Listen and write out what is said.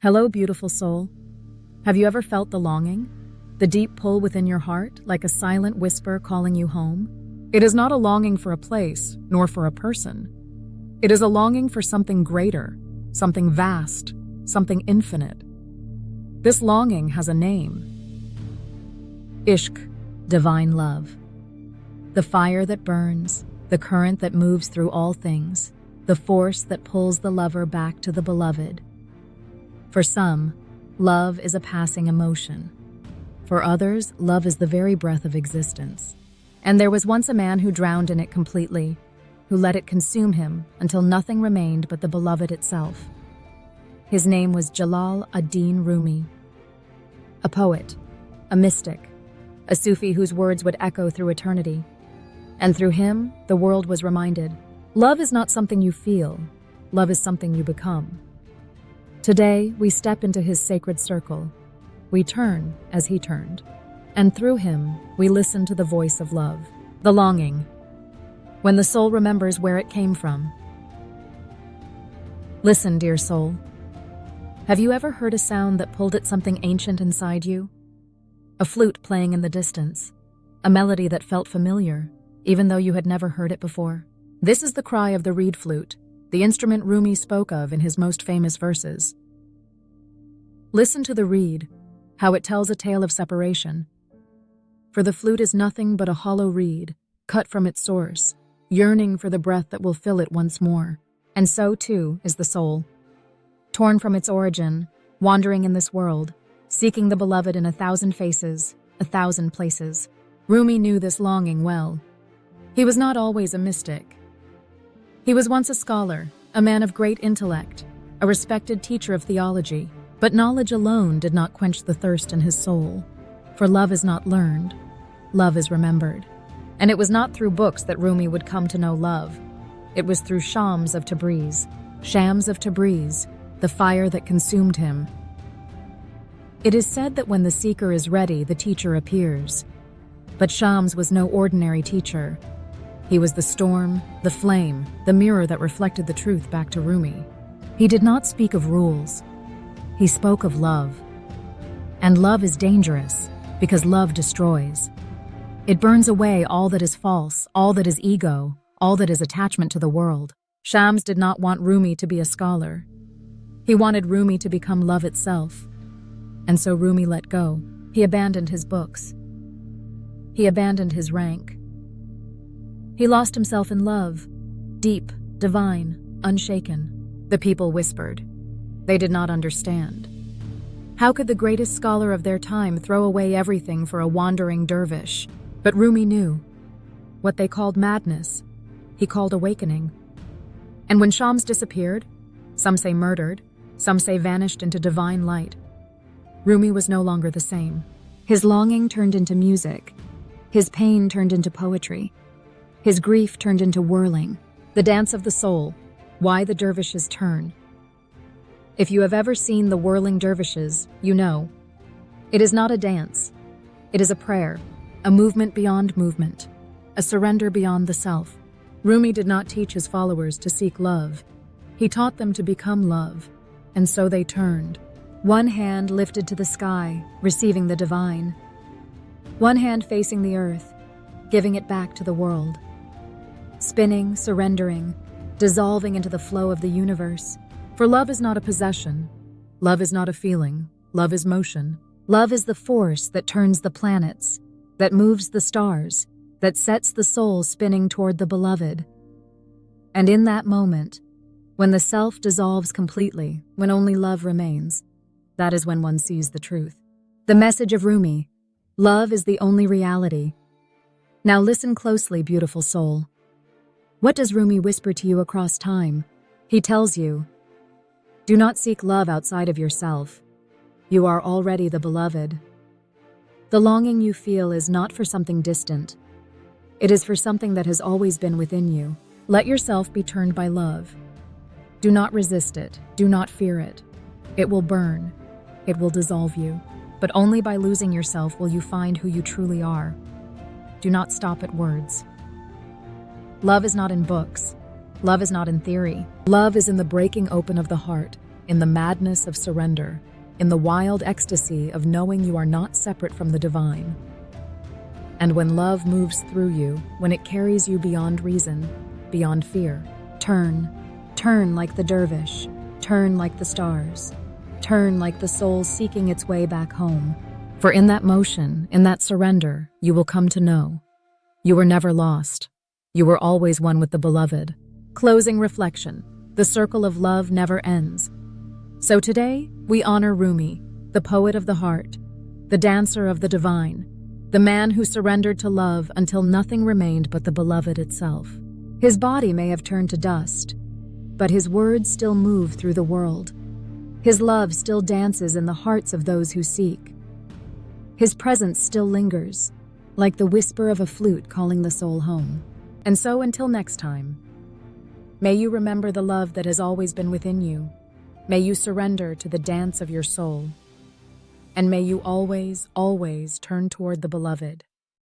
Hello, beautiful soul. Have you ever felt the longing? The deep pull within your heart, like a silent whisper calling you home? It is not a longing for a place, nor for a person. It is a longing for something greater, something vast, something infinite. This longing has a name. Ishq, divine love. The fire that burns, the current that moves through all things, the force that pulls the lover back to the beloved. For some, love is a passing emotion. For others, love is the very breath of existence. And there was once a man who drowned in it completely, who let it consume him until nothing remained but the beloved itself. His name was Jalal ad-Din Rumi. A poet, a mystic, a Sufi whose words would echo through eternity. And through him, the world was reminded, love is not something you feel, love is something you become. Today, we step into his sacred circle. We turn as he turned. And through him, we listen to the voice of love, the longing, when the soul remembers where it came from. Listen, dear soul. Have you ever heard a sound that pulled at something ancient inside you? A flute playing in the distance, a melody that felt familiar, even though you had never heard it before. This is the cry of the reed flute, the instrument Rumi spoke of in his most famous verses. Listen to the reed, how it tells a tale of separation. For the flute is nothing but a hollow reed, cut from its source, yearning for the breath that will fill it once more. And so, too, is the soul. Torn from its origin, wandering in this world, seeking the beloved in 1,000 faces, 1,000 places. Rumi knew this longing well. He was not always a mystic. He was once a scholar, a man of great intellect, a respected teacher of theology, but knowledge alone did not quench the thirst in his soul. For love is not learned, love is remembered. And it was not through books that Rumi would come to know love. It was through shams of Tabriz, the fire that consumed him. It is said that when the seeker is ready, the teacher appears. But Shams was no ordinary teacher. He was the storm, the flame, the mirror that reflected the truth back to Rumi. He did not speak of rules. He spoke of love. And love is dangerous, because love destroys. It burns away all that is false, all that is ego, all that is attachment to the world. Shams did not want Rumi to be a scholar. He wanted Rumi to become love itself. And so Rumi let go. He abandoned his books. He abandoned his rank. He lost himself in love, deep, divine, unshaken. The people whispered. They did not understand. How could the greatest scholar of their time throw away everything for a wandering dervish? But Rumi knew. What they called madness, he called awakening. And when Shams disappeared, some say murdered, some say vanished into divine light, Rumi was no longer the same. His longing turned into music. His pain turned into poetry. His grief turned into whirling, the dance of the soul, why the dervishes turn. If you have ever seen the whirling dervishes, you know. It is not a dance. It is a prayer, a movement beyond movement, a surrender beyond the self. Rumi did not teach his followers to seek love. He taught them to become love, and so they turned. One hand lifted to the sky, receiving the divine. One hand facing the earth, giving it back to the world. Spinning, surrendering, dissolving into the flow of the universe. For love is not a possession. Love is not a feeling. Love is motion. Love is the force that turns the planets, that moves the stars, that sets the soul spinning toward the beloved. And in that moment, when the self dissolves completely, when only love remains, that is when one sees the truth. The message of Rumi: love is the only reality. Now listen closely, beautiful soul. What does Rumi whisper to you across time? He tells you, do not seek love outside of yourself. You are already the beloved. The longing you feel is not for something distant. It is for something that has always been within you. Let yourself be turned by love. Do not resist it. Do not fear it. It will burn. It will dissolve you. But only by losing yourself will you find who you truly are. Do not stop at words. Love is not in books. Love is not in theory. Love is in the breaking open of the heart, in the madness of surrender, in the wild ecstasy of knowing you are not separate from the divine. And when love moves through you, when it carries you beyond reason, beyond fear, turn like the dervish, turn like the stars, turn like the soul seeking its way back home. For in that motion, in that surrender, you will come to know you were never lost. You were always one with the beloved. Closing reflection. The circle of love never ends. So today, we honor Rumi, the poet of the heart, the dancer of the divine, the man who surrendered to love until nothing remained but the beloved itself. His body may have turned to dust, but his words still move through the world. His love still dances in the hearts of those who seek. His presence still lingers, like the whisper of a flute calling the soul home. And so until next time, may you remember the love that has always been within you. May you surrender to the dance of your soul. And may you always, always turn toward the beloved.